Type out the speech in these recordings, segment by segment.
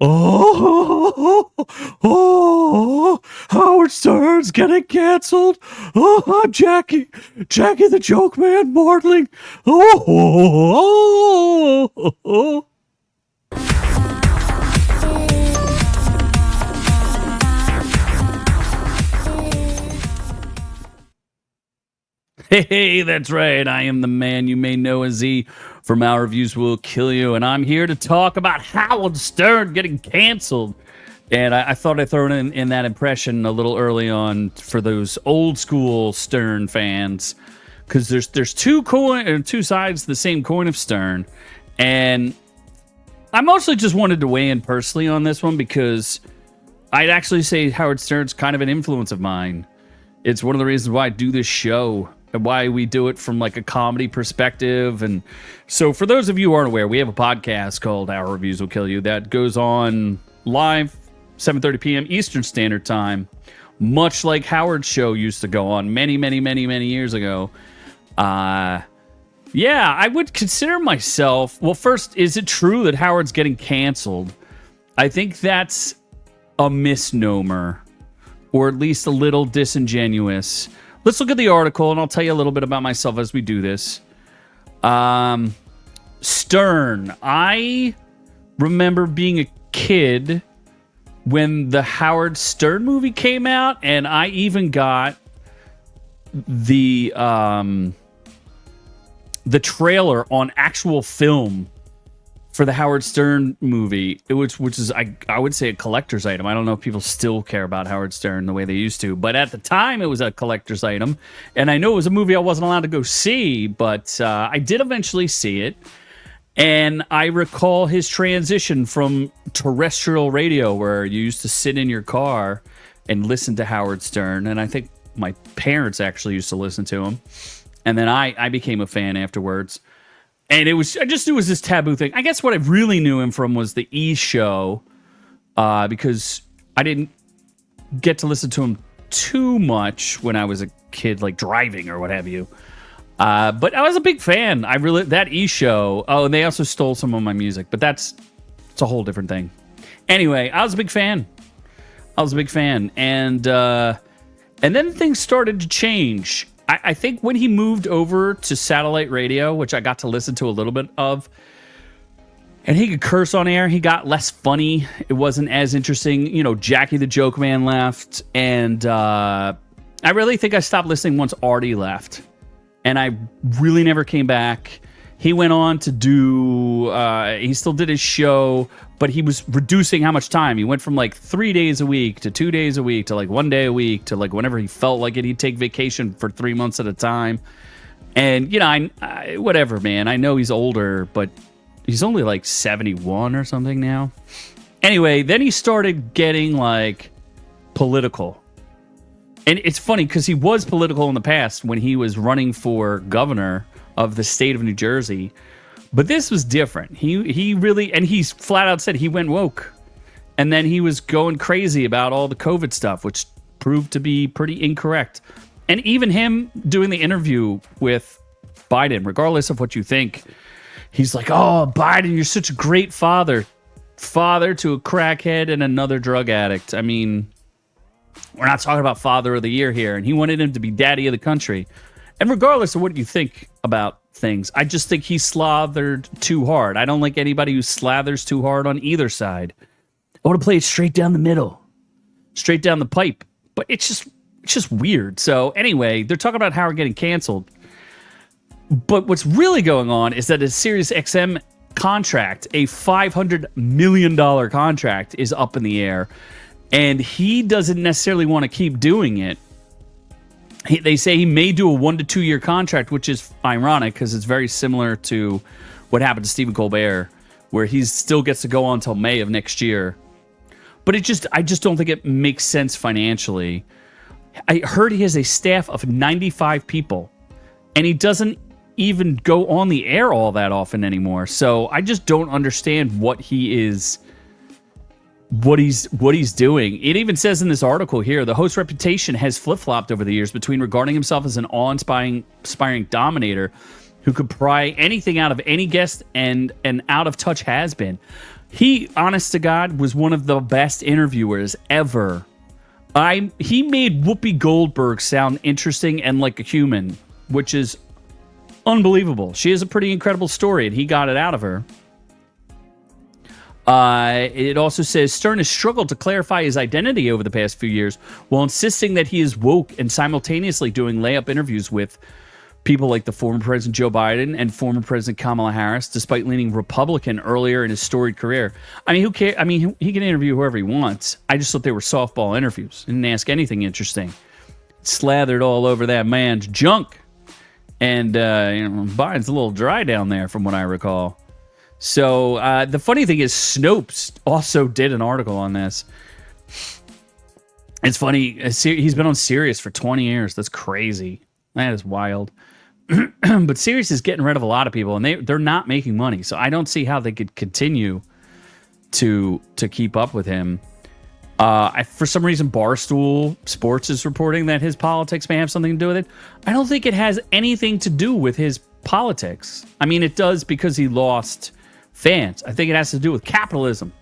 Oh, Howard Stern's getting canceled. Oh, I'm Jackie the Joke Man Mortling. Oh. Hey, that's right. I am the man you may know as Z from Our Reviews Will Kill You, and I'm here to talk about Howard Stern getting canceled. And I thought I'd throw in that impression a little early on for those old school Stern fans, because there's two sides to the same coin of Stern, and I mostly just wanted to weigh in personally on this one because I'd actually say Howard Stern's kind of an influence of mine. It's one of the reasons why I do this show and why we do it from like a comedy perspective. And so for those of you who aren't aware, we have a podcast called Our Reviews Will Kill You that goes on live 7:30 p.m. Eastern Standard Time, much like Howard's show used to go on many years ago. Yeah, I would consider myself, well, first, is it true that Howard's getting canceled? I think that's a misnomer, or at least a little disingenuous. Let's look at the article, and I'll tell you a little bit about myself as we do this. Stern. I remember being a kid when the Howard Stern movie came out, and I even got the trailer on actual film for the Howard Stern movie, which is, I would say, a collector's item. I don't know if people still care about Howard Stern the way they used to, but at the time, it was a collector's item. And I know it was a movie I wasn't allowed to go see, but I did eventually see it. And I recall his transition from terrestrial radio, where you used to sit in your car and listen to Howard Stern. And I think my parents actually used to listen to him. And then I became a fan afterwards. And I just knew it was this taboo thing. I guess what I really knew him from was the E! Show, because I didn't get to listen to him too much when I was a kid, like driving or what have you. But I was a big fan. That E! Show. Oh, and they also stole some of my music, but it's a whole different thing. Anyway, I was a big fan. And then things started to change. I think when he moved over to satellite radio, which I got to listen to a little bit of, and he could curse on air, he got less funny. It wasn't as interesting. You know, Jackie the Joke Man left, and I really think I stopped listening once Artie left, and I really never came back. He went on to do, he still did his show, but he was reducing how much time. He went from like 3 days a week to 2 days a week to like 1 day a week to like whenever he felt like it, he'd take vacation for 3 months at a time. And, you know, I whatever, man. I know he's older, but he's only like 71 or something now. Anyway, then he started getting like political. And it's funny because he was political in the past when he was running for governor of the state of New Jersey, but this was different. He really, and he's flat out said he went woke, and then he was going crazy about all the COVID stuff, which proved to be pretty incorrect. And even him doing the interview with Biden, regardless of what you think, he's like, "Oh, Biden, you're such a great father to a crackhead and another drug addict." I mean, we're not talking about father of the year here, and he wanted him to be daddy of the country. And regardless of what you think about things, I just think he slathered too hard. I don't like anybody who slathers too hard on either side. I want to play it straight down the middle, straight down the pipe. But it's just weird. So anyway, they're talking about Howard getting canceled. But what's really going on is that a Sirius XM contract, a $500 million contract, is up in the air. And he doesn't necessarily want to keep doing it. They say he may do a 1 to 2 year contract, which is ironic because it's very similar to what happened to Stephen Colbert, where he still gets to go on until May of next year. But I just don't think it makes sense financially. I heard he has a staff of 95 people, and he doesn't even go on the air all that often anymore. So I just don't understand what he's doing. It even says in this article here, the host's reputation has flip-flopped over the years between regarding himself as an awe-inspiring dominator who could pry anything out of any guest and an out-of-touch has-been. He, honest to God, was one of the best interviewers ever. He made Whoopi Goldberg sound interesting and like a human, which is unbelievable. She has a pretty incredible story, and he got it out of her. It also says Stern has struggled to clarify his identity over the past few years while insisting that he is woke and simultaneously doing layup interviews with people like the former President Joe Biden and former President Kamala Harris, despite leaning Republican earlier in his storied career. I mean, who cares? I mean, he can interview whoever he wants. I just thought they were softball interviews. Didn't ask anything interesting. Slathered all over that man's junk. And, Biden's a little dry down there from what I recall. So the funny thing is Snopes also did an article on this. It's funny. He's been on Sirius for 20 years. That's crazy. That is wild. But Sirius is getting rid of a lot of people, and they're not making money. So I don't see how they could continue to keep up with him. For some reason, Barstool Sports is reporting that his politics may have something to do with it. I don't think it has anything to do with his politics. I mean, it does because he lost fans. I think it has to do with capitalism.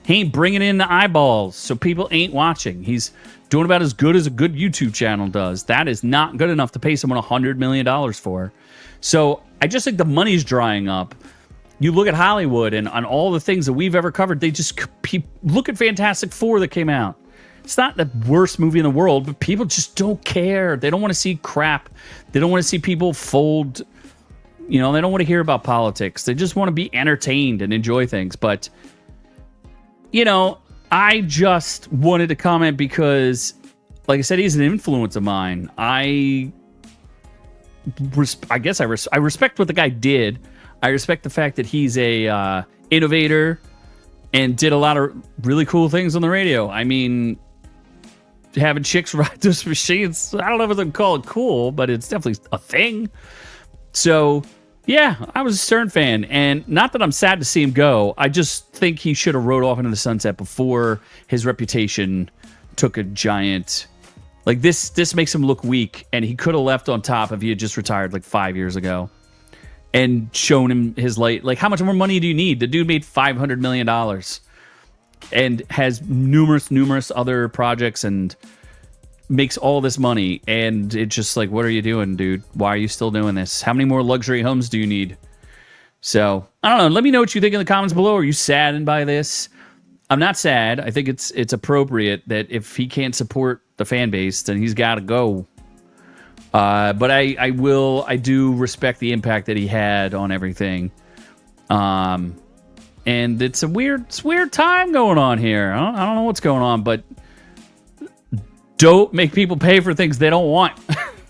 He ain't bringing in the eyeballs, so people ain't watching. He's doing about as good as a good YouTube channel does. That is not good enough to pay someone $100 million for. So I just think the money's drying up. You look at Hollywood and on all the things that we've ever covered, they just look at Fantastic Four that came out. It's not the worst movie in the world, but people just don't care. They don't want to see crap. They don't want to see people fold. They don't want to hear about politics. They just want to be entertained and enjoy things. But, I just wanted to comment because, like I said, he's an influence of mine. I respect what the guy did. I respect the fact that he's a innovator and did a lot of really cool things on the radio. I mean, having chicks ride those machines, I don't know if I can call it cool, but it's definitely a thing. So, yeah, I was a Stern fan, and not that I'm sad to see him go. I just think he should have rode off into the sunset before his reputation took a giant... Like, this makes him look weak, and he could have left on top if he had just retired like 5 years ago and shown him his light. Like, how much more money do you need? The dude made $500 million and has numerous other projects and makes all this money, and it's just like, what are you doing, dude? Why are you still doing this? How many more luxury homes do you need? So, I don't know. Let me know what you think in the comments below. Are you saddened by this? I'm not sad. I think it's appropriate that if he can't support the fan base, then he's got to go. But I do respect the impact that he had on everything. And it's a weird time going on here. I don't know what's going on, but don't make people pay for things they don't want.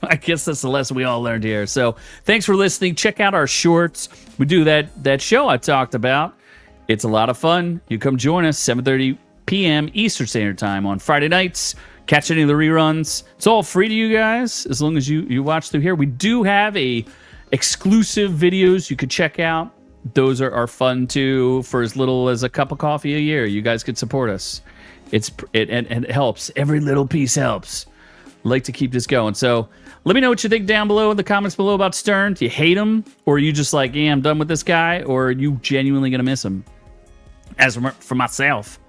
I guess that's the lesson we all learned here. So thanks for listening. Check out our shorts. We do that show I talked about. It's a lot of fun. You come join us 7:30 p.m. Eastern Standard Time on Friday nights. Catch any of the reruns. It's all free to you guys as long as you watch through here. We do have exclusive videos you could check out. Those are fun too. For as little as a cup of coffee a year, you guys could support us. It helps. Every little piece helps. I'd like to keep this going. So let me know what you think down below in the comments below about Stern. Do you hate him? Or are you just like, yeah, I'm done with this guy? Or are you genuinely going to miss him? As for myself,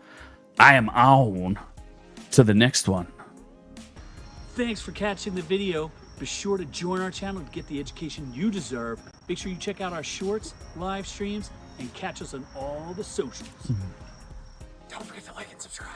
I am on to the next one. Thanks for catching the video. Be sure to join our channel to get the education you deserve. Make sure you check out our shorts, live streams, and catch us on all the socials. Don't forget to like and subscribe.